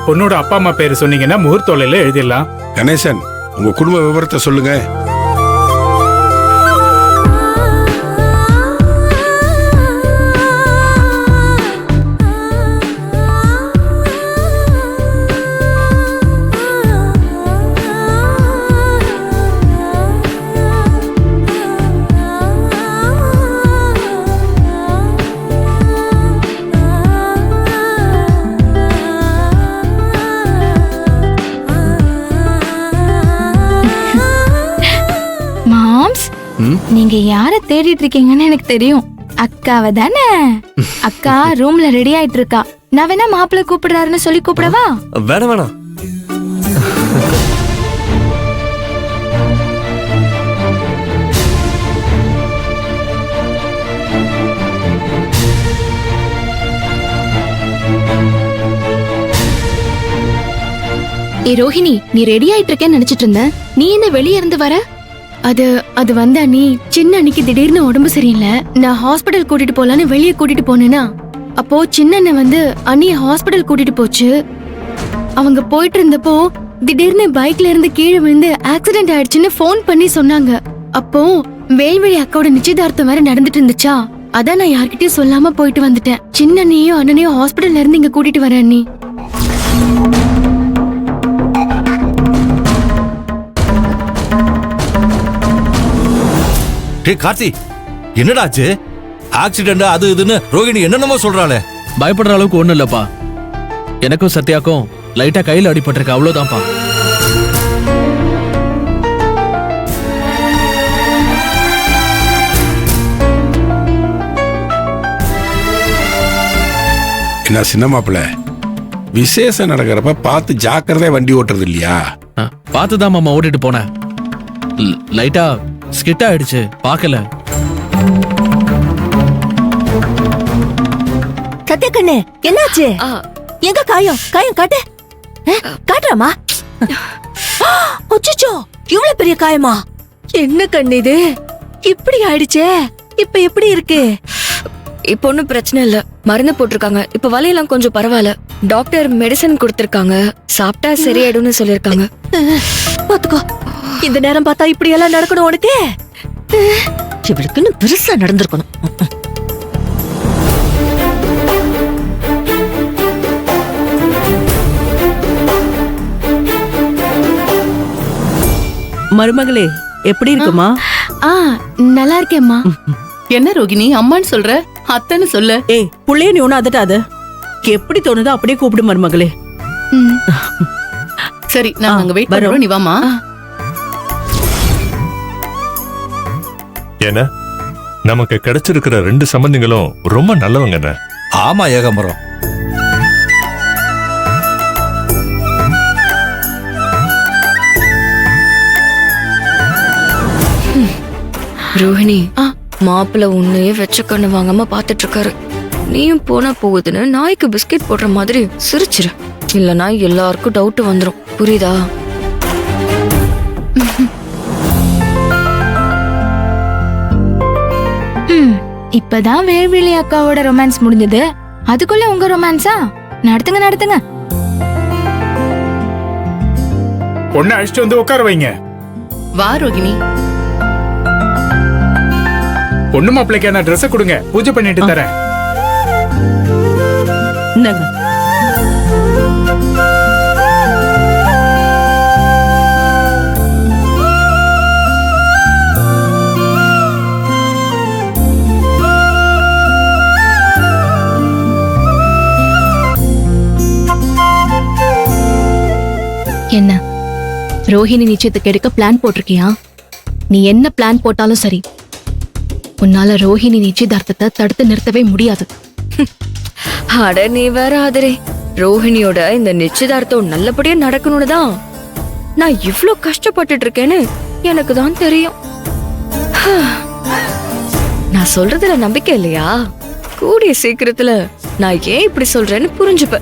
பொண்ணோட அப்பா அம்மா பேரு சொன்னீங்கன்னா முகூர்த்தோலையில எழுதிடலாம். கணேசன், உங்க குடும்ப விவரத்தை சொல்லுங்க. நீங்க யார தேடிட்டு இருக்கீங்கன்னு எனக்கு தெரியும். அக்காவை தானே? அக்கா ரூம்ல ரெடி ஆயிட்டு இருக்கா. நான் வேணா மாப்பிள்ளை கூப்பிடுறாருன்னு சொல்லி கூப்பிடவா? வேணாம் வேணாம். ஏ ரோஹிணி, நீ ரெடி ஆயிட்டு இருக்கேன்னு நினைச்சிட்டு இருந்த. நீ என்ன வெளியே இருந்து வர? அது வந்து அண்ணி, சின்ன அன்னைக்கு திடீர்னு உடம்பு சரியில்லை. நான் ஹாஸ்பிடல் கூட்டிட்டு போலான்னு வெளியே கூட்டிட்டு போனேனா, அப்போ சின்ன அண்ணன் வந்து அண்ணிய ஹாஸ்பிடல் கூட்டிட்டு போச்சு. அவங்க போயிட்டு இருந்தப்போ திடீர்னு பைக்ல இருந்து கீழே விழுந்து ஆக்சிடென்ட் ஆயிடுச்சுன்னு போன் பண்ணி சொன்னாங்க. அப்போ வேல்வழி அக்காவோட நிச்சயதார்த்தம் வேற நடந்துட்டு இருந்துச்சா, அதான் நான் யார்கிட்டயும் சொல்லாம போயிட்டு வந்துட்டேன். சின்ன அண்ணியும் அண்ணனையும் ஹாஸ்பிடல்ல இருந்து இங்க கூட்டிட்டு வரேன் அண்ணி. கார்த்தி, என்னடாச்சு? ஆக்சிடென்ட் அது இதுன்னு ரோகிணி என்னென்னமோ சொல்றாளே. பயப்படுற அளவுக்கு ஒண்ணும் இல்லப்பா. எனக்கும் சத்யாக்கும் லைட்டா கையில அடிபட்டிருக்கு, அவ்வளவுதான்ப்பா. என்ன சின்ன மாப்பிள்ள, விசேஷம் நடக்கிறப்ப பார்த்து ஜாக்கிரதையா வண்டி ஓட்டுறது இல்லையா? பார்த்துதான் மாமா ஓட்டிட்டு போனேன். லைட்டா ஸ்கிட் ஆயிடுச்சு, பார்க்கல. சத்யக்கண்ணு, என்னாச்சு? எங்க காயம்? காயம் காட்டு. காட்டுறாமா? அச்சச்சோ, இவ்வளவு பெரிய காயமா? என்ன கண்ணு இது? இப்படி ஆயிடுச்சே. இப்ப எப்படி இருக்கு? இப்ப ஒன்னும் பிரச்சனை இல்ல, மருந்து போட்டிருக்காங்க. இப்ப வலியெல்லாம் கொஞ்சம் பரவாயில்ல. டாக்டர் மெடிசன் கொடுத்திருக்காங்க, சாப்பிட்டா சரியாயிடும்னு சொல்லிருக்காங்க. பாத்துக்கோ, இந்த நேரம் பார்த்தா இப்படி எல்லாம் நடக்கணும் உனக்கு? இவளுக்குன்னு பெருசா நடந்திருக்கணும். மருமகளே, எப்படி இருக்குமா? நல்லா இருக்கேம்மா. என்ன ரோகிணி அம்மான்னு சொல்ற? அத்தன்னு சொல்ல. ஏய், புள்ளைய நீ ஒண்ணு அதட்டாத. எப்படி தோணுதோ அப்படியே கூப்பிடு மருமகளே. சரி, நான் அங்க வெயிட் பண்றோம், நீ வாமா. ஏன்னா நமக்கு கிடைச்சிருக்கிற 2 சம்பந்திகளும் ரொம்ப நல்லவங்க. ஆமா ஏகாம்பரம். ரோஹிணி, மாப்பிள்ள உன்னையே வெச்ச கண்ணு வாங்காம பாத்துட்டு இருக்காரு. நீயும் போனா போகுதுன்னு நாய்க்கு பிஸ்கெட் போடுற மாதிரி சிரிச்சிரு, இல்லனா எல்லாருக்கும் டவுட் வந்துரும். புரியுதா? இப்பதான் வேல்விழி அக்காவோட ரொமான்ஸ் முடிஞ்சது, அதுக்குள்ள உங்க ரொமான்ஸா? நடத்துங்க நடத்துங்க. பொண்ணு அழைச்சிட்டு வந்து உட்கார வைங்க. வா ரோகிணி. பொண்ணு மாப்பிள்ளைக்கான ட்ரெஸ் கொடுங்க, பூஜை பண்ணிட்டு தரேன். இந்தாங்க. என்ன ரோஹிணி நிச்சயத்துக்கு எடுக்க பிளான் போட்டிருக்கியா? நீ என்ன பிளான் போட்டாலும் சரி, உன்னால ரோஹிணி நிச்சயதார்த்தத்தை தடுத்து நிறுத்தவே முடியாது. அட நீ வேற ஆதரே, ரோஹிணியோட இந்த நிச்சயதார்த்தம் நல்லபடியா நடக்கணும்னு தான் நான் இவ்ளோ கஷ்டப்பட்டுட்டு இருக்கேன்னு எனக்கு தான் தெரியும். நான் சொல்றதுல நம்பிக்கை இல்லையா? கூடிய சீக்கிரத்துல நான் ஏன் இப்படி சொல்றேன்னு புரிஞ்சுப்ப.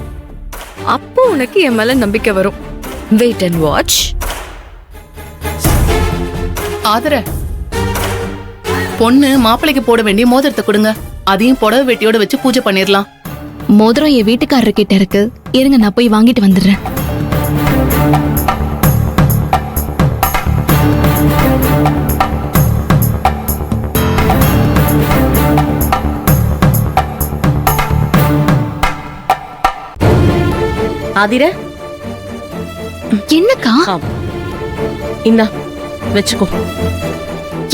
அப்போ உனக்கு என் மேல நம்பிக்கை வரும். Wait and watch. ஆதர, பொண்ணு மாப்பிள்ளைக்கு போட வேண்டிய மோதிரத்தை கொடுங்க. அதையும் புடவை வெட்டியோட வச்சு பூஜை பண்ணிடலாம். மோதிரம் என் வீட்டுக்காரர்கிட்ட இருக்கு, இருங்க நான் போய் வாங்கிட்டு வந்துடுறேன். ஆதிர என்னக்கா? இந்தா வச்சுக்கோ.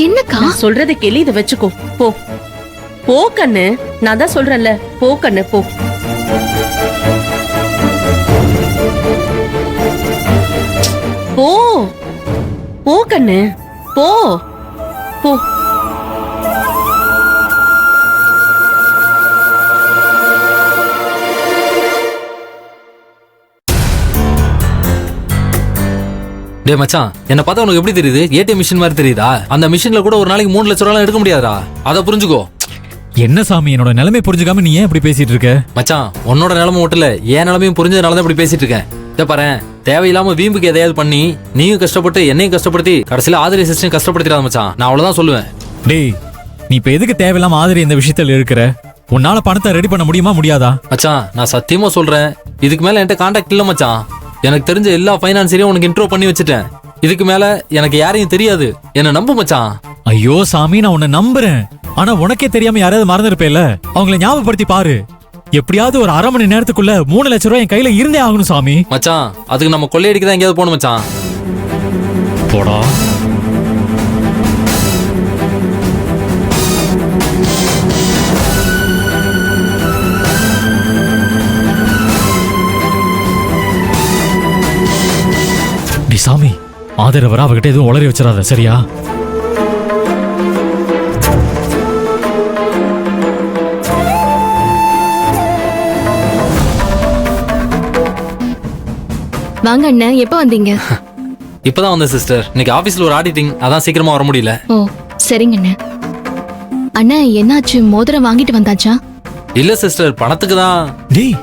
என்னக்கா? நான் சொல்றதை கேளு, இதை வச்சுக்கோ. போ போ கண்ணு, நான் தான் சொல்றேன்ல, போ கண்ணு போ. போ போ கண்ணு போ போ. டேய் மச்சான், என்ன பார்த்தா உனக்கு எப்படி தெரியுது? ஏடிஎம் மிஷின் மாதிரி தெரியுதா? அந்த மிஷின்ல கூட ஒரு நாளைக்கு 3 லட்சம் ரூபாய் எடுக்க முடியாதா? அதை புரிஞ்சுக்கோ. என்ன சாமி, என்னோட நிலைமை புரிஞ்சுக்காம நீ ஏன் இப்படி பேசிட்டு இருக்க? மச்சான், உன்னோட நிலைமை மட்டும் இல்ல, என் நிலைமையும் புரிஞ்சதுனால தான் இப்படி பேசிட்டு இருக்கேன். இதை பாரு, தேவையில்லாம வீம்புக்கு எதையாவது பண்ணி நீயும் கஷ்டப்பட்டு என்னையும் கஷ்டப்படுத்தி கடைசியில ஆதிரி சிஸ்டம் கஷ்டப்படுத்திடாத மச்சான். நான் அவ்வளவுதான் சொல்லுவேன். டேய், நீ இப்ப எதுக்கு தேவையில்லாம ஆதிரி இந்த விஷயத்துல இருக்கிற? உன்னால பணத்தை ரெடி பண்ண முடியுமா முடியாதா? மச்சான், நான் சத்தியமா சொல்றேன், இதுக்கு மேல என்கிட்ட கான்டாக்ட் இல்ல மச்சான். எனக்கு தெரிஞ்ச எல்லா ஃபைனான்ஸரையும் உனக்கு இன்ட்ரோ பண்ணி வச்சுட்டேன். இதுக்கு மேல எனக்கு யாரையும் தெரியாது. என்ன நம்பு மச்சான். ஐயோ சாமி, நான் உன்னை நம்புறேன். ஆனா உனக்கே தெரியாம யாராவது மறந்துருப்பேல, அவங்களை ஞாபகப்படுத்தி பாரு. எப்படியாவது ஒரு 1/2 மணி நேரத்துக்குள்ள 3 லட்சம் ரூபாய் என் கையில இருந்தே ஆகணும் சாமி. மச்சான், அதுக்கு நம்ம கொள்ளையடிக்க தான் எங்கேயாவது போகணும் மச்சான். போடா. டி சாமி, ஆதரவரா அவகிட்ட எதுவும் உளறி வச்சிடாத, சரியா? வாங்க அண்ணன், எப்ப வந்தீங்க? இப்பதான் வந்தேன் சிஸ்டர். இன்னைக்கு ஆபீஸ்ல ஒரு ஆடிட்டிங், அதான் சீக்கிரமா வர முடியல. ஓ சரிங்க அண்ணன். அண்ணன் என்னாச்சு, மோதிரம் வாங்கிட்டு வந்தாச்சா? இல்ல சிஸ்டர், பணத்துக்கு தான். டேய்,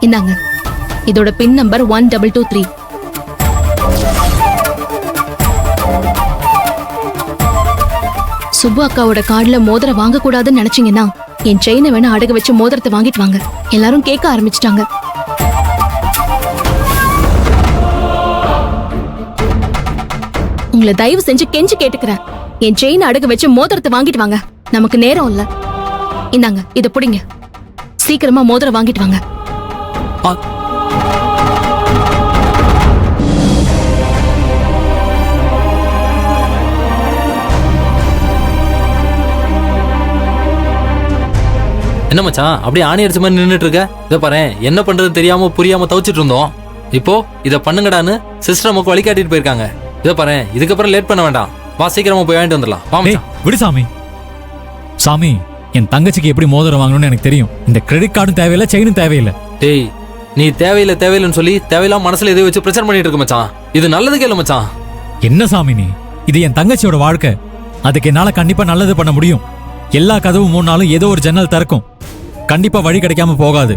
இந்தாங்க, இதோட பின் நம்பர் 1223. சுப்பு அக்காவோட கார்டுல மோதிரம் வாங்க கூடாதுன்னு நினைச்சீங்கன்னா என் செயினை வேணா அடகு வச்சு மோதிரத்தை வாங்கிட்டு வாங்க. எல்லாரும் கேட்க ஆரம்பிச்சிட்டாங்க. உங்களை தயவு செஞ்சு கெஞ்சி கேட்டுக்கிறேன், என் செயினை அடகு வச்சு மோதிரத்தை வாங்கிட்டு வாங்க. நமக்கு நேரம் இல்ல. இந்தாங்க, இத புடிங்க. சீக்கிரமா மோதிரம் வாங்கிட்டு வாங்க. என்ன மச்சான், அப்படியே ஆணி அடிச்ச மாதிரி நின்னுட்டு இருக்க? இதை பாரு, என்ன பண்றது தெரியாம புரியாம தவிச்சிட்டு இருந்தோம். இப்போ இதை பண்ணுங்கடான்னு சிஸ்டர் நமக்கு வழிகாட்டிட்டு போயிருக்காங்க. இதை பாரு, இதுக்கப்புறம் லேட் பண்ண வேண்டாம். வா, சீக்கிரமா போய் வாங்கிட்டு வந்துடலாம். வா மச்சான். விடு சாமி. சாமி, என் தங்கச்சிக்கு எப்படி மோதிரம் வாங்கணும்னு எனக்கு தெரியும். இந்த கிரெடிட் கார்டும் தேவையில்லை, செயினும் தேவையில்லை. டேய், நீ தேவையில்லைன்னு சொல்லி தேவையில்லாம மனசுல எதை வச்சு பிரச்சனை பண்ணிட்டு இருக்க மச்சான். இது நல்லதுக்கே இல்ல மச்சான். என்ன சாமி நீ? இது என் தங்கச்சியோட வாழ்க்கை. அதுக்கு என்னால கண்டிப்பா நல்லது பண்ண முடியும். எல்லா கதவும் 3 நாளும் ஏதோ ஒரு ஜன்னல் திறக்கும். கண்டிப்பா வழி கிடைக்காம போகாது.